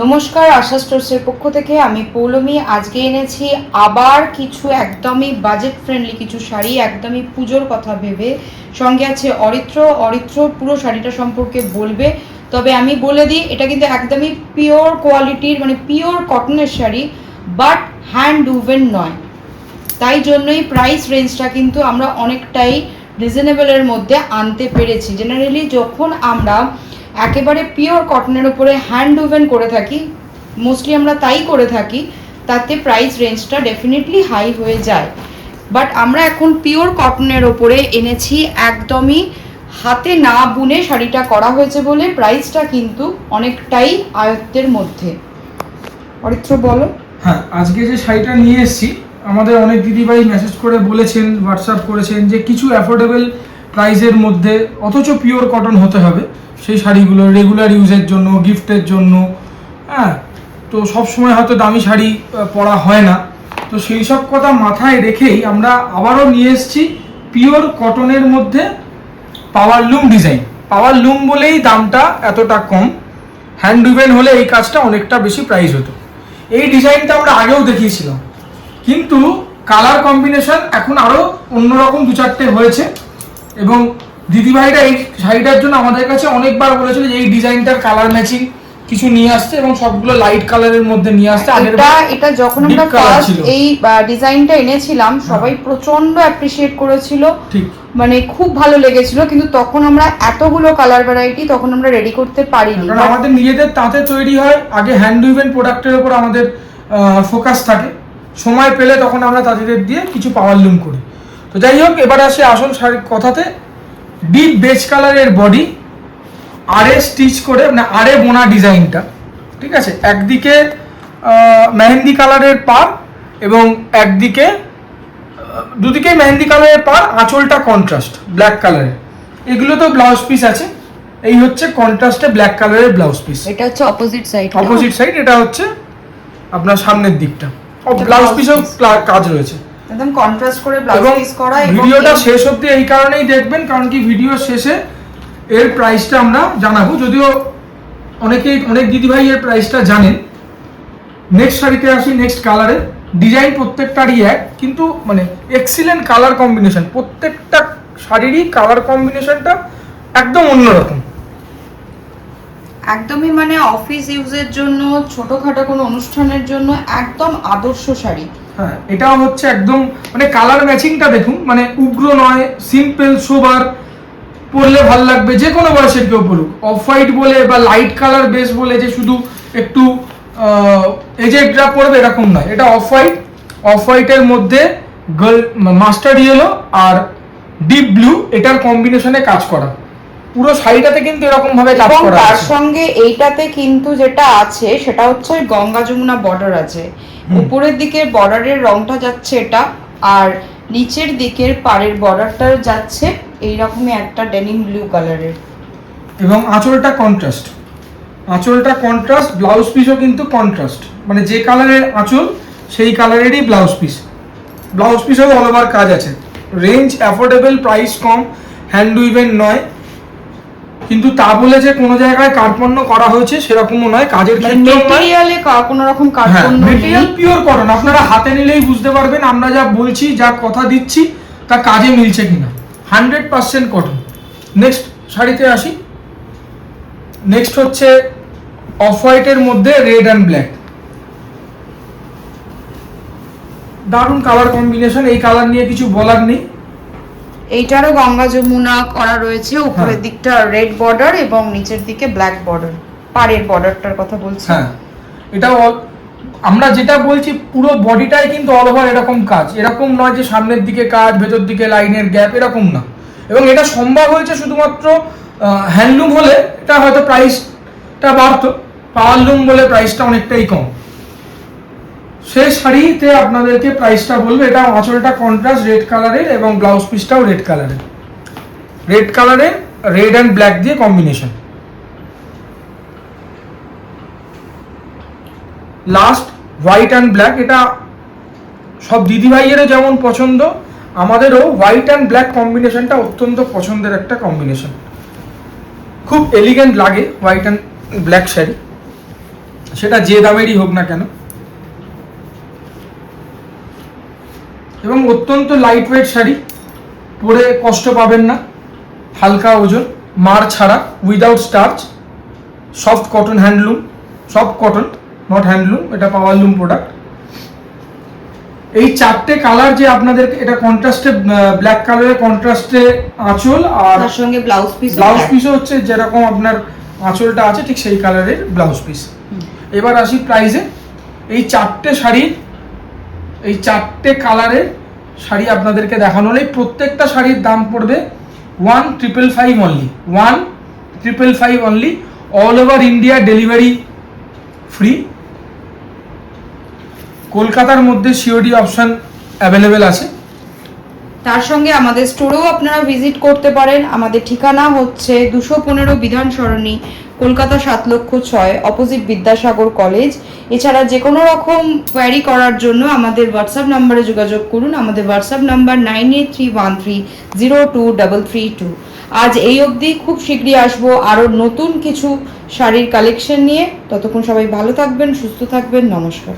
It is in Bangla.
নমস্কার, আশা স্টোর্সের পক্ষ থেকে আমি পৌলমী। আজকে এনেছি আবার কিছু একদমই বাজেট ফ্রেন্ডলি কিছু শাড়ি, একদমই পুজোর কথা ভেবে। সঙ্গে আছে অরিত্র পুরো শাড়িটা সম্পর্কে বলবে। তবে আমি বলে দিই, এটা কিন্তু একদমই পিওর কোয়ালিটির, মানে পিওর কটনের শাড়ি, বাট হ্যান্ড উভেন নয়। তাই জন্যই প্রাইস রেঞ্জটা কিন্তু আমরা অনেকটাই রিজনেবলের মধ্যে আনতে পেরেছি। জেনারেলি যখন আমরা একেবারে পিওর কটনের উপরে হ্যান্ড উভেন করে থাকি, মোস্টলি আমরা তাই করে থাকি, তাতে প্রাইস রেঞ্জটা ডেফিনেটলি হাই হয়ে যায়। বাট আমরা এখন পিওর কটনের ওপরে এনেছি, একদমই হাতে না বুনে শাড়িটা করা হয়েছে বলে প্রাইসটা কিন্তু অনেকটাই আয়ত্তের মধ্যে। অরিত্র বলো। হ্যাঁ, আজকে যে শাড়িটা নিয়ে এসেছি, আমাদের অনেক দিদিভাই মেসেজ করে বলেছেন, হোয়াটসঅ্যাপ করেছেন যে কিছু অ্যাফোর্ডেবল প্রাইসের মধ্যে অথচ পিওর কটন হতে হবে সেই শাড়িগুলো, রেগুলার ইউজের জন্য, গিফটের জন্য। হ্যাঁ, তো সবসময় হয়তো দামি শাড়ি পরা হয় না, তো সেই সব কথা মাথায় রেখেই আমরা আবারও নিয়ে এসেছি পিওর কটনের মধ্যে পাওয়ার লুম ডিজাইন। পাওয়ার লুম বলেই দামটা এতটা কম, হ্যান্ড উইভেন হলে এই কাজটা অনেকটা বেশি প্রাইস হতো। এই ডিজাইনটা আমরা আগেও দেখিয়েছিলাম, কিন্তু কালার কম্বিনেশন এখন আরও অন্যরকম দু চারটে হয়েছে। এবং দিদিভাইরা এই শাড়িটার জন্য আমাদের কাছে অনেকবার বলেছিল যে এই ডিজাইনটার কালার ম্যাচিং কিছু নিয়ে আসছে এবং সবগুলো লাইট কালারের মধ্যে নিয়ে আসছে। এটা যখন আমরা ফার্স্ট এই ডিজাইনটা এনেছিলাম, সবাই প্রচন্ড অ্যাপ্রিশিয়েট করেছিল, ঠিক, মানে খুব ভালো লেগেছিল। কিন্তু তখন আমরা এতগুলো কালার ভ্যারাইটি তখন আমরা রেডি করতে পারিনি, কারণ আমাদের নিজেদের তাঁতে তৈরি হয়, আগে হ্যান্ড উইভেন প্রোডাক্টের উপর আমাদের ফোকাস থাকে। সময় পেলে তখন আমরা তাদের দিয়ে কিছু পাওয়ার লুম করি। তো যাই হোক, এবারে আসে আসল শাড়ির কথাতে। ডিপ বেজ কালারের বডি, আরে স্টিচ করে, মানে আরে বোনা ডিজাইনটা, ঠিক আছে। একদিকে মেহেন্দি কালারের পার এবং একদিকে দুদিকে মেহেন্দি কালারের পার, আঁচলটা কন্ট্রাস্ট ব্ল্যাক কালারের। এগুলো তো ব্লাউজ পিস আছে, এই হচ্ছে কন্ট্রাস্টে ব্ল্যাক কালারের ব্লাউজ পিস। এটা হচ্ছে অপোজিট সাইড, এটা হচ্ছে আপনার সামনের দিকটা। ব্লাউজ পিসও কাজ রয়েছে, একদম কন্ট্রাস্ট করে ব্লাউজ পিস করা। ভিডিওটা শেষ অবধি এই কারণেই দেখবেন, কারণ কি ভিডিও শেষে এর প্রাইসটা আমরা জানাবো, যদিও অনেক দিদিভাই এর প্রাইসটা জানেন। নেক্সট শাড়িতে আসি, নেক্সট কালারে। ডিজাইন প্রত্যেকটারই এক, কিন্তু মানে এক্সিলেন্ট কালার কম্বিনেশন। প্রত্যেকটা শাড়িরই কালার কম্বিনেশনটা একদম অন্যরকম, একদমই মানে অফিস ইউজের জন্য, ছোটখাটো কোনো অনুষ্ঠানের জন্য একদম আদর্শ শাড়ি। হ্যাঁ, এটাও হচ্ছে একদম মানে কালার ম্যাচিংটা দেখুন, মানে উগ্র নয়, সিম্পল সোবার, পরলে ভালো লাগবে, যে কোনো বয়সের কেউ পড়ুক। অফ হোয়াইট বলে বা লাইট কালার বেস বলে যে শুধু একটু এজেডরা পড়বে এরকম নয়। এটা অফ হোয়াইটের মধ্যে মাস্টার্ড ইয়েলো আর ডিপ ব্লু, এটার কম্বিনেশনে কাজ করা। পুরো শাড়িটাতে কিন্তু এরকম ভাবে কাজ করা আছে। তার সঙ্গে এইটাতে কিন্তু যেটা আছে সেটা হচ্ছে গঙ্গা যমুনা বর্ডার আছে। উপরের দিকের বর্ডারের রংটা যাচ্ছে এটা, আর নিচের দিকের পাড়ের বর্ডারটা যাচ্ছে এইরকমই একটা ডেনিম ব্লু কালারের। এবং আঁচলটা কন্ট্রাস্ট, ব্লাউজ পিসও কিন্তু কন্ট্রাস্ট, মানে যে কালারের আঁচল সেই কালারেরই ব্লাউজ পিসও অল ওভার কাজ আছে। রেঞ্জ অ্যাফোর্ডেবল, প্রাইস কম, হ্যান্ড উইভেন নয়, কিন্তু তা বলে যে কোনো জায়গায় কার্পণ্য করা হয়েছে সেরকমও নয়। কাজের ক্ষেত্রে মেটেরিয়ালে কোনো রকম কার্পণ্য নেই, মেটেরিয়াল পিওর কটন। আপনারা হাতে নিলেই বুঝতে পারবেন আমরা যা বলছি, যা কথা দিচ্ছি তা কাজে মিলছে কিনা। 100% কটন। নেক্সট শাড়িতে আসি। নেক্সট হচ্ছে অফ হোয়াইটের মধ্যে রেড অ্যান্ড ব্ল্যাক। দারুণ কালার কম্বিনেশন, এই কালার নিয়ে কিছু বলার নেই। এইটারও গঙ্গা যমুনা করা রয়েছে, উপরের দিকটা রেড বর্ডার এবং নিচের দিকে ব্ল্যাক বর্ডার, পাড়ের বর্ডারটার কথা বলছি। হ্যাঁ, এটাও আমরা যেটা বলছি পুরো বডিটাই কিন্তু অল ওভার এরকম কাজ। এরকম নয় যে সামনের দিকে কাজ, ভেতর দিকে লাইনের গ্যাপ, এরকম না। এবং এটা সম্ভব হয়েছে শুধুমাত্র হ্যান্ডলুম হলে এটা হয়তো প্রাইসটা বাড়তো, পাওয়ার লুম বলে প্রাইসটা অনেকটাই কম। সেই শাড়িতে আপনাদেরকে প্রাইসটা বলবো। এটা আঁচলটা কন্ট্রাস্ট রেড কালারের এবং ব্লাউজ পিসটাও রেড কালারের, রেড অ্যান্ড ব্ল্যাক দিয়ে combination. Last white and black. এটা সব দিদিভাইয়েরও যেমন পছন্দ, আমাদেরও হোয়াইট অ্যান্ড ব্ল্যাক কম্বিনেশনটা অত্যন্ত পছন্দের একটা কম্বিনেশন। খুব এলিগেন্ট লাগে হোয়াইট অ্যান্ড ব্ল্যাক শাড়ি। সেটা যে দামেরই হোক না কেন। এবং অত্যন্ত লাইট ওয়েট শাড়ি, পরে কষ্ট পাবেন না, হালকা ওজন, মার ছাড়া, without starch, soft cotton, handloom, soft cotton not handloom, এটা পাওয়ারলুম প্রোডাক্ট। এই চারটে কালার যে আপনাদেরকে, এটা কন্ট্রাস্টে ব্ল্যাক কালারের কন্ট্রাস্টে আঁচল, আর তার সঙ্গে ব্লাউজ পিসও হচ্ছে যেরকম আপনার আঁচলটা আছে ঠিক সেই কালারের ব্লাউজ পিস। এবার আসি প্রাইসে। এই চারটে শাড়ির, এই চারটে কালারের শাড়ি আপনাদেরকে দেখানো হলে প্রত্যেকটা শাড়ির দাম পড়বে 1,555 only, 1,555 only. All over India delivery free. কলকাতার মধ্যে সিওডি অপশন অ্যাভেলেবেল আছে। তার সঙ্গে আমাদের স্টোরেও আপনারা ভিজিট করতে পারেন। আমাদের ঠিকানা হচ্ছে 215 বিধান সরণি, কলকাতা 7,06,, অপোজিট বিদ্যাসাগর কলেজ। এছাড়া যে কোনো রকম কোয়ারি করার জন্য আমাদের হোয়াটসঅ্যাপ নাম্বারে যোগাযোগ করুন। আমাদের হোয়াটসঅ্যাপ নাম্বার 9831302332। আজ এই অবধি, খুব শীঘ্রই আসবো আরও নতুন কিছু শাড়ির কালেকশন নিয়ে। ততক্ষণ সবাই ভালো থাকবেন, সুস্থ থাকবেন, নমস্কার।